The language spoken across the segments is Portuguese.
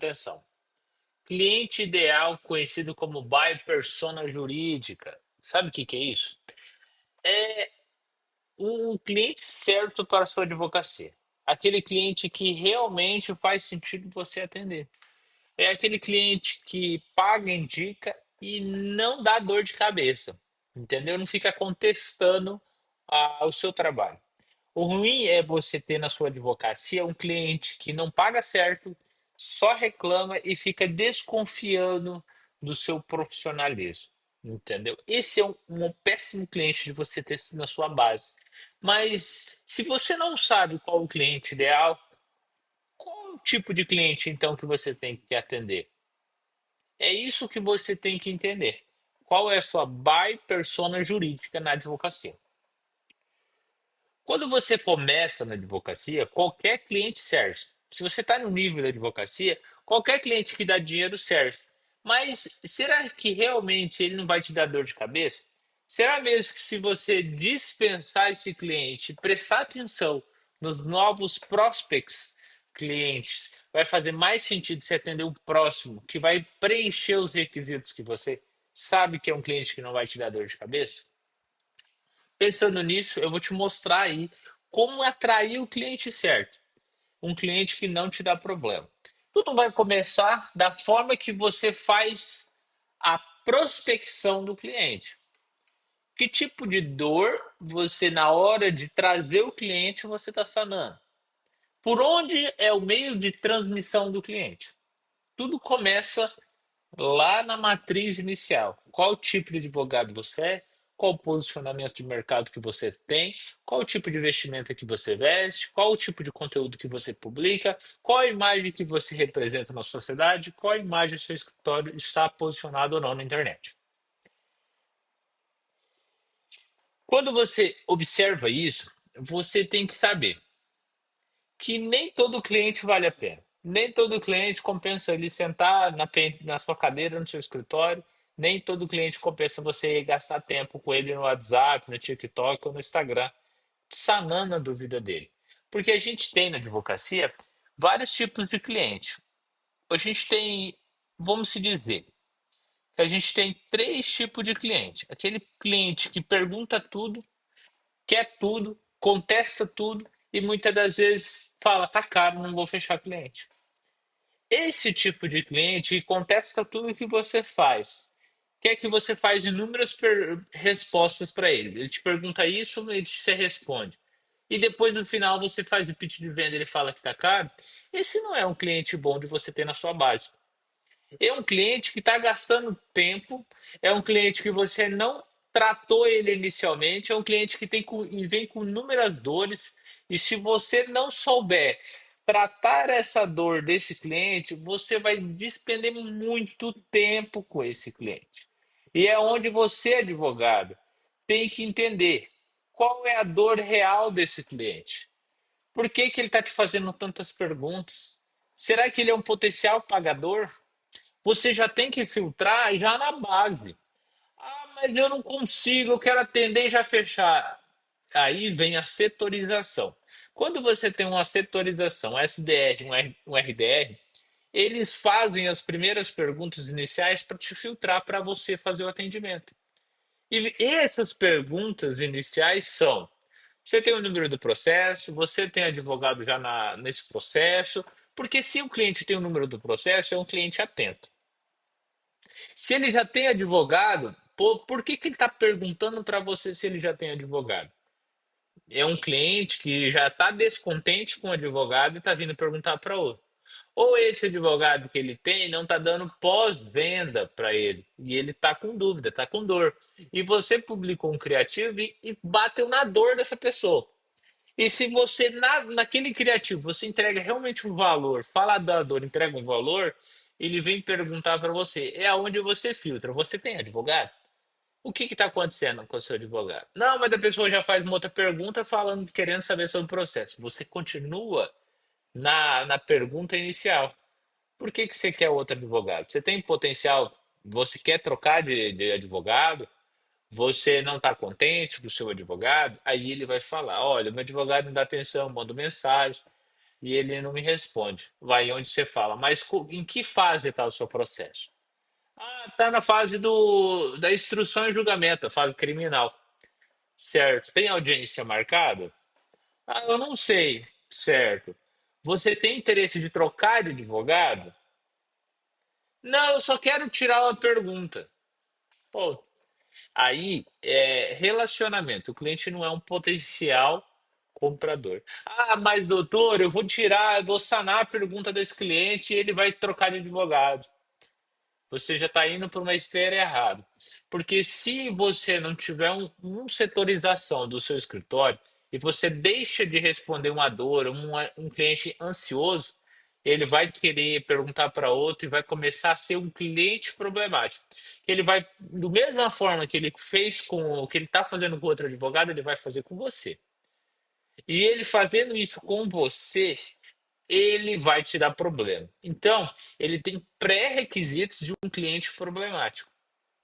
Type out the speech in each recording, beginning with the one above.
atenção. Cliente ideal, conhecido como buyer persona jurídica. Sabe o que que é isso? É um cliente certo para a sua advocacia. Aquele cliente que realmente faz sentido você atender. É aquele cliente que paga, indica e não dá dor de cabeça. Entendeu? Não fica contestando o seu trabalho. O ruim é você ter na sua advocacia um cliente que não paga certo, só reclama e fica desconfiando do seu profissionalismo. Entendeu? Esse é um péssimo cliente de você ter na sua base. Mas se você não sabe qual o cliente ideal, qual o tipo de cliente então que você tem que atender? É isso que você tem que entender. Qual é a sua buy persona jurídica na advocacia? Quando você começa na advocacia, qualquer cliente serve. Se você está no nível da advocacia, qualquer cliente que dá dinheiro serve. Mas será que realmente ele não vai te dar dor de cabeça? Será mesmo que se você dispensar esse cliente, prestar atenção nos novos prospects clientes, vai fazer mais sentido você atender o próximo, que vai preencher os requisitos que você sabe que é um cliente que não vai te dar dor de cabeça? Pensando nisso, eu vou te mostrar aí como atrair o cliente certo, um cliente que não te dá problema. Tudo vai começar da forma que você faz a prospecção do cliente. Que tipo de dor você, na hora de trazer o cliente, você está sanando? Por onde é o meio de transmissão do cliente? Tudo começa lá na matriz inicial. Qual tipo de advogado você é? Qual o posicionamento de mercado que você tem? Qual o tipo de vestimenta que você veste? Qual o tipo de conteúdo que você publica? Qual a imagem que você representa na sociedade? Qual a imagem do seu escritório está posicionado ou não na internet? Quando você observa isso, você tem que saber que nem todo cliente vale a pena. Nem todo cliente compensa ele sentar na sua cadeira, no seu escritório. Nem todo cliente compensa você gastar tempo com ele no WhatsApp, no TikTok ou no Instagram, sanando a dúvida dele. Porque a gente tem na advocacia vários tipos de cliente. A gente tem, vamos se dizer, que a gente tem três tipos de cliente. Aquele cliente que pergunta tudo, quer tudo, contesta tudo e muitas das vezes fala, tá caro, não vou fechar cliente. Esse tipo de cliente contesta tudo que você faz. Quer que você faz inúmeras respostas para ele. Ele te pergunta isso, ele te responde. E depois no final você faz o pitch de venda, ele fala que tá caro. Esse não é um cliente bom de você ter na sua base. É um cliente que está gastando tempo, é um cliente que você não tratou ele inicialmente, é um cliente que e vem com inúmeras dores, e se você não souber tratar essa dor desse cliente, você vai despender muito tempo com esse cliente. E é onde você, advogado, tem que entender qual é a dor real desse cliente. Por que que ele está te fazendo tantas perguntas? Será que ele é um potencial pagador? Você já tem que filtrar já na base. Ah, mas eu não consigo, eu quero atender e já fechar. Aí vem a setorização. Quando você tem uma setorização, um SDR, um RDR, eles fazem as primeiras perguntas iniciais para te filtrar para você fazer o atendimento. E essas perguntas iniciais são: você tem o número do processo, você tem advogado já nesse processo, porque se o cliente tem o número do processo, é um cliente atento. Se ele já tem advogado, por que que ele está perguntando para você se ele já tem advogado? É um cliente que já está descontente com o advogado e está vindo perguntar para outro. Ou esse advogado que ele tem não está dando pós-venda para ele. E ele está com dúvida, está com dor. E você publicou um criativo e bateu na dor dessa pessoa. E se você, naquele criativo, você entrega realmente um valor, fala da dor, entrega um valor, ele vem perguntar para você. É aonde você filtra. Você tem advogado? O que está acontecendo com o seu advogado? Não, mas a pessoa já faz uma outra pergunta falando, querendo saber sobre o processo. Você continua na pergunta inicial. Por que que você quer outro advogado? Você tem potencial? Você quer trocar de advogado? Você não está contente com o seu advogado? Aí ele vai falar: olha, meu advogado não dá atenção, manda mensagem. e ele não me responde. Vai onde você fala, mas em que fase está o seu processo? Ah, tá na fase da instrução e julgamento, a fase criminal. Certo. Tem audiência marcada? Ah, eu não sei. Certo. Você tem interesse de trocar de advogado? Não, eu só quero tirar uma pergunta. Pô, aí é relacionamento. O cliente não é um potencial comprador. Ah, mas doutor, eu vou sanar a pergunta desse cliente e ele vai trocar de advogado. Você já está indo para uma esteira errada. Porque se você não tiver um setorização do seu escritório e você deixa de responder uma dor, um cliente ansioso, ele vai querer perguntar para outro e vai começar a ser um cliente problemático. Ele vai, da mesma forma que ele fez com o que ele está fazendo com outro advogado, ele vai fazer com você. E ele fazendo isso com você, ele vai te dar problema. Então, ele tem pré-requisitos de um cliente problemático,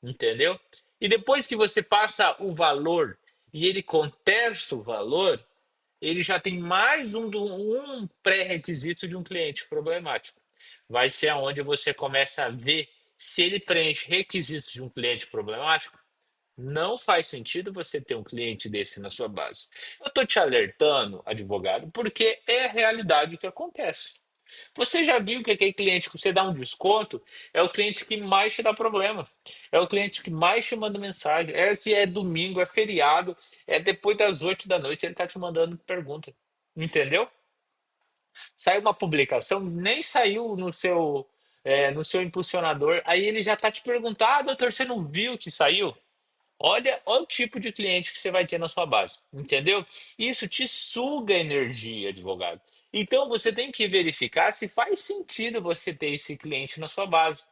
entendeu? E depois que você passa o valor e ele contesta o valor, ele já tem mais um pré-requisito de um cliente problemático. Vai ser aonde você começa a ver se ele preenche requisitos de um cliente problemático. Não faz sentido você ter um cliente desse na sua base. Eu estou te alertando, advogado, porque é a realidade que acontece. Você já viu que aquele cliente que você dá um desconto é o cliente que mais te dá problema. É o cliente que mais te manda mensagem. É o que é domingo, é feriado, é depois das 8 da noite, ele tá te mandando pergunta. Entendeu? Saiu uma publicação, nem saiu no seu impulsionador, aí ele já tá te perguntando: ah, doutor, você não viu que saiu? Olha o tipo de cliente que você vai ter na sua base, entendeu? Isso te suga energia, advogado. Então você tem que verificar se faz sentido você ter esse cliente na sua base.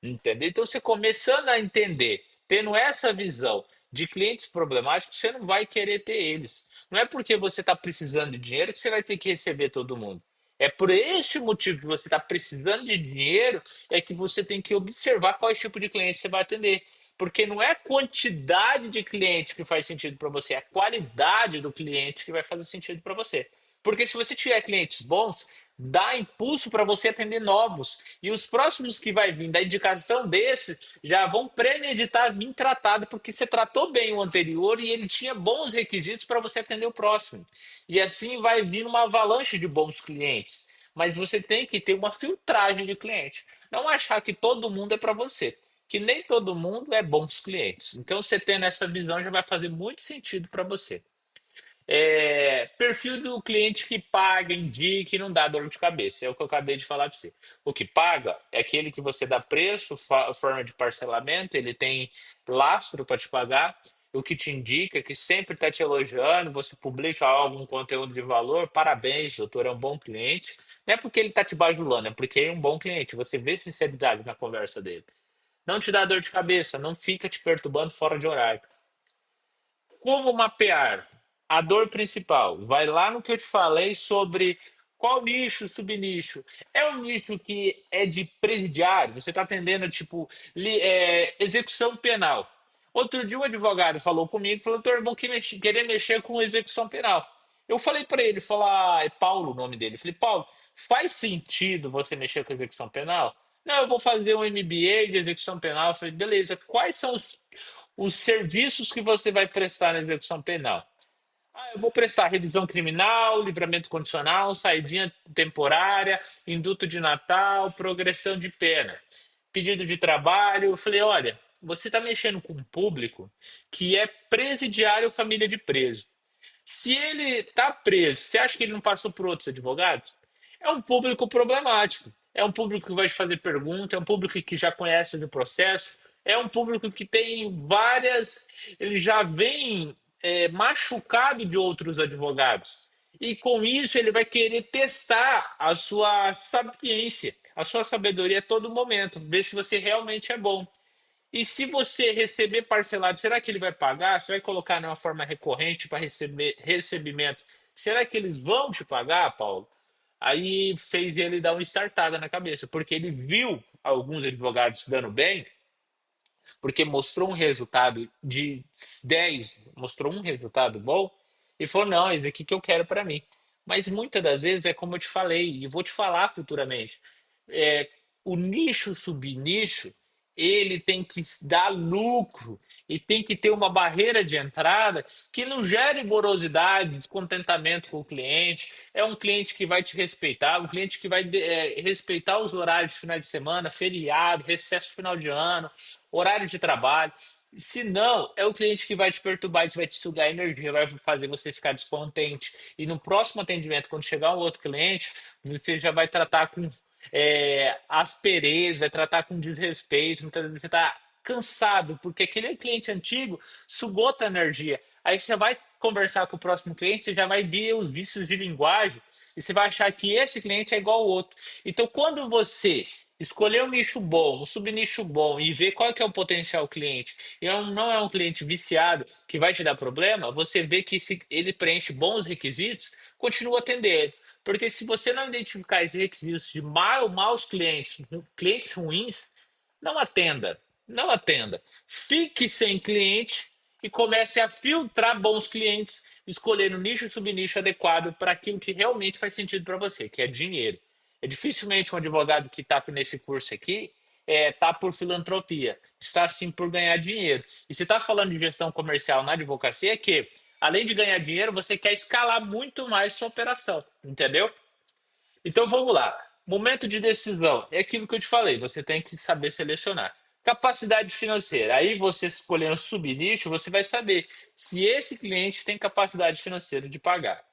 Entendeu? Então, você começando a entender, tendo essa visão de clientes problemáticos, você não vai querer ter eles. Não é porque você está precisando de dinheiro que você vai ter que receber todo mundo. É por este motivo que você está precisando de dinheiro, é que você tem que observar qual tipo de cliente você vai atender. Porque não é a quantidade de cliente que faz sentido para você, é a qualidade do cliente que vai fazer sentido para você. Porque se você tiver clientes bons, dá impulso para você atender novos. E os próximos que vai vir da indicação desse já vão premeditar vir tratado, porque você tratou bem o anterior e ele tinha bons requisitos para você atender o próximo. E assim vai vir uma avalanche de bons clientes. Mas você tem que ter uma filtragem de cliente. Não achar que todo mundo é para você. Que nem todo mundo é bons clientes. Então, você tendo essa visão já vai fazer muito sentido para você. Perfil do cliente que paga, indica e não dá dor de cabeça. É o que eu acabei de falar para você. O que paga é aquele que você dá preço, forma de parcelamento, ele tem lastro para te pagar. O que te indica, que sempre está te elogiando, você publica algum conteúdo de valor, parabéns, doutor, é um bom cliente. Não é porque ele está te bajulando, é porque é um bom cliente. Você vê sinceridade na conversa dele. Não te dá dor de cabeça, não fica te perturbando fora de horário. Como mapear a dor principal? Vai lá no que eu te falei sobre qual nicho, subnicho. É um nicho que é de presidiário, você está atendendo tipo execução penal. Outro dia um advogado falou comigo, falou, doutor, vou querer mexer com execução penal. Eu falei para ele, falar, é Paulo o nome dele. Eu falei, Paulo, faz sentido você mexer com execução penal? Não, eu vou fazer um MBA de execução penal. Eu falei, beleza, quais são os serviços que você vai prestar na execução penal? Ah, eu vou prestar revisão criminal, livramento condicional, saidinha temporária, induto de Natal, progressão de pena, pedido de trabalho. Eu falei, olha, você está mexendo com um público que é presidiário família de preso. Se ele está preso, você acha que ele não passou por outros advogados? É um público problemático. É um público que vai te fazer pergunta, é um público que já conhece do processo, é um público que tem várias. Ele já vem machucado de outros advogados. E com isso ele vai querer testar a sua sapiência, a sua sabedoria a todo momento, ver se você realmente é bom. E se você receber parcelado, será que ele vai pagar? Você vai colocar de uma forma recorrente para receber recebimento? Será que eles vão te pagar, Paulo? Aí fez ele dar uma startada na cabeça, porque ele viu alguns advogados dando bem, porque mostrou um resultado de 10, mostrou um resultado bom, e falou: não, esse aqui que eu quero para mim. Mas muitas das vezes é como eu te falei, e vou te falar futuramente. É, o nicho subnicho, ele tem que dar lucro e tem que ter uma barreira de entrada que não gere morosidade, descontentamento com o cliente. É um cliente que vai te respeitar, um cliente que vai respeitar os horários de final de semana, feriado, recesso final de ano, horário de trabalho. Se não, é o cliente que vai te perturbar, que vai te sugar energia, vai fazer você ficar descontente. E no próximo atendimento, quando chegar um outro cliente, você já vai tratar com aspereza, vai tratar com desrespeito. Muitas vezes você está cansado, porque aquele cliente antigo sugou tua energia. Aí você vai conversar com o próximo cliente, você já vai ver os vícios de linguagem e você vai achar que esse cliente é igual ao outro. Então, quando você escolher um nicho bom, um subnicho bom e ver qual que é o potencial cliente, e não é um cliente viciado que vai te dar problema, você vê que se ele preenche bons requisitos, continua atendendo. Porque se você não identificar esses requisitos de maus clientes, clientes ruins, não atenda. Não atenda. Fique sem cliente e comece a filtrar bons clientes, escolhendo nicho e subnicho adequado para aquilo que realmente faz sentido para você, que é dinheiro. É dificilmente um advogado que está nesse curso aqui está por filantropia, está sim por ganhar dinheiro. E se está falando de gestão comercial na advocacia, é que além de ganhar dinheiro, você quer escalar muito mais sua operação, entendeu? Então vamos lá. Momento de decisão. É aquilo que eu te falei, você tem que saber selecionar. Capacidade financeira. Aí você escolhendo subnicho, você vai saber se esse cliente tem capacidade financeira de pagar.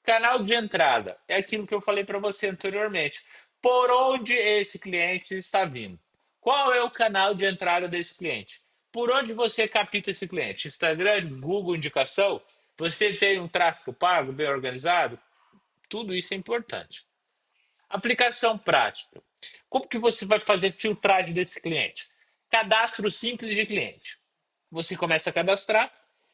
Canal de entrada. É aquilo que eu falei para você anteriormente. Por onde esse cliente está vindo? Qual é o canal de entrada desse cliente? Por onde você capta esse cliente? Instagram, Google indicação? Você tem um tráfego pago bem organizado? Tudo isso é importante. Aplicação prática. Como que você vai fazer filtragem desse cliente? Cadastro simples de cliente. Você começa a cadastrar,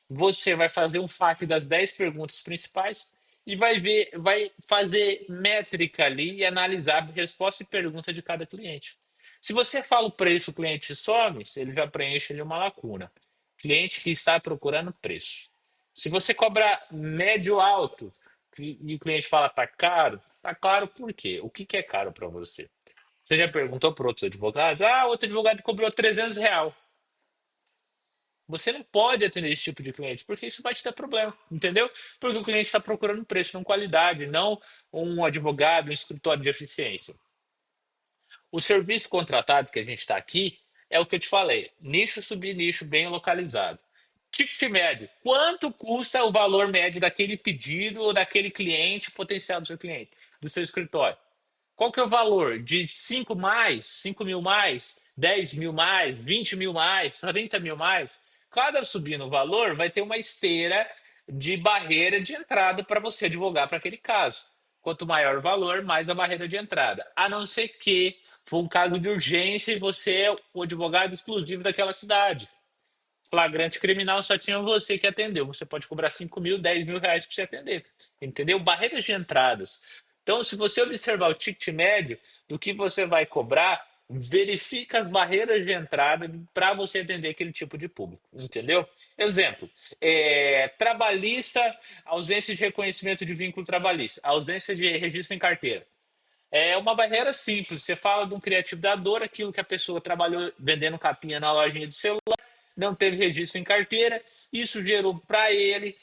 você vai fazer um FAQ das 10 perguntas principais e vai fazer métrica ali e analisar a resposta e pergunta de cada cliente. Se você fala o preço, o cliente some, ele já preenche ali uma lacuna. Cliente que está procurando preço. Se você cobra médio alto e o cliente fala tá caro por quê? O que que é caro para você? Você já perguntou para outros advogados? Ah, outro advogado cobrou R$ 300. Você não pode atender esse tipo de cliente, porque isso vai te dar problema, entendeu? Porque o cliente está procurando preço, não qualidade, não um advogado, um escritório de eficiência. O serviço contratado que a gente está aqui é o que eu te falei: nicho, subnicho, bem localizado. Ticket médio: quanto custa o valor médio daquele pedido ou daquele cliente potencial do seu cliente, do seu escritório? Qual que é o valor? De 5 mais, 5 mil mais, 10 mil mais, 20 mil mais, 30 mil mais? Cada subir no valor vai ter uma esteira de barreira de entrada para você advogar para aquele caso. Quanto maior o valor, mais a barreira de entrada. A não ser que for um caso de urgência e você é o advogado exclusivo daquela cidade. Flagrante criminal só tinha você que atendeu. Você pode cobrar 5 mil, 10 mil reais para você atender. Entendeu? Barreiras de entradas. Então, se você observar o ticket médio do que você vai cobrar, verifica as barreiras de entrada para você atender aquele tipo de público. Entendeu? Exemplo: trabalhista, ausência de reconhecimento de vínculo trabalhista, ausência de registro em carteira. É uma barreira simples. Você fala de um criativo da dor, aquilo que a pessoa trabalhou vendendo capinha na lojinha de celular, não teve registro em carteira, isso gerou para ele,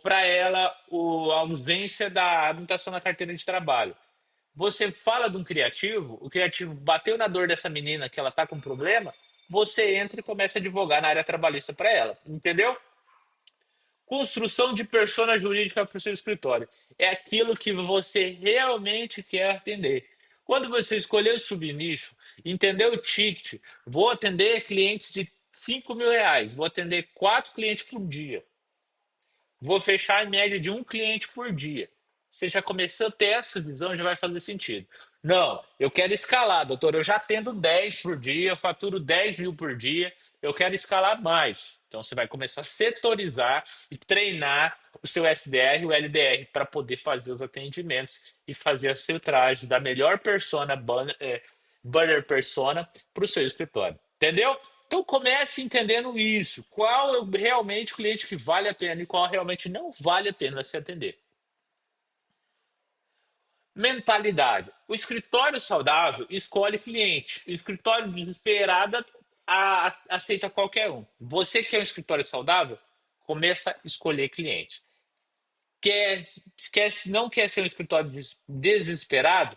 para ela, a ausência da habilitação na carteira de trabalho. Você fala de um criativo, o criativo bateu na dor dessa menina que ela tá com problema, você entra e começa a advogar na área trabalhista para ela, entendeu? Construção de persona jurídica para o seu escritório. É aquilo que você realmente quer atender. Quando você escolher o subnicho, entender o ticket, vou atender clientes de 5 mil reais, vou atender 4 clientes por dia. Vou fechar em média de um cliente por dia. Você já começou a ter essa visão, já vai fazer sentido. Não, eu quero escalar, doutor. Eu já atendo 10 por dia, eu faturo 10 mil por dia, eu quero escalar mais. Então você vai começar a setorizar e treinar o seu SDR e o LDR para poder fazer os atendimentos e fazer as filtragens da melhor persona, banner persona para o seu escritório. Entendeu? Então comece entendendo isso. Qual é realmente o cliente que vale a pena e qual realmente não vale a pena você atender. Mentalidade. O escritório saudável escolhe cliente. O escritório desesperado aceita qualquer um. Você que é um escritório saudável, começa a escolher cliente. Quer, não quer ser um escritório desesperado?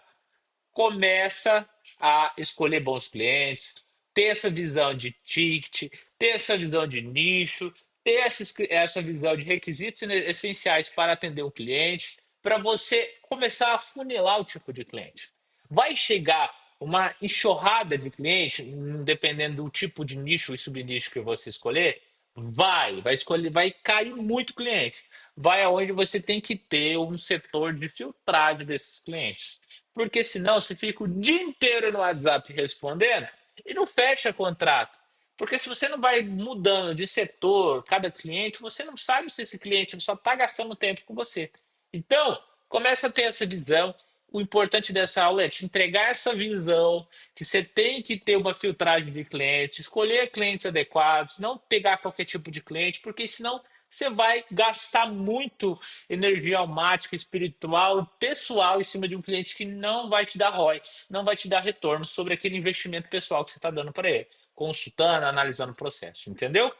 Começa a escolher bons clientes, ter essa visão de ticket, ter essa visão de nicho, ter essa visão de requisitos essenciais para atender um cliente, para você começar a funilar o tipo de cliente. Vai chegar uma enxurrada de clientes, dependendo do tipo de nicho e subnicho que você escolher, vai escolher, vai cair muito cliente. Vai aonde você tem que ter um setor de filtragem desses clientes. Porque senão você fica o dia inteiro no WhatsApp respondendo e não fecha contrato. Porque se você não vai mudando de setor, cada cliente, você não sabe se esse cliente só está gastando tempo com você. Então, começa a ter essa visão. O importante dessa aula é te entregar essa visão, que você tem que ter uma filtragem de clientes, escolher clientes adequados, não pegar qualquer tipo de cliente, porque senão você vai gastar muito energia almática, espiritual, pessoal em cima de um cliente que não vai te dar ROI, não vai te dar retorno sobre aquele investimento pessoal que você está dando para ele, consultando, analisando o processo, entendeu?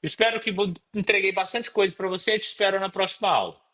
Espero que entreguei bastante coisa para você. Te espero na próxima aula.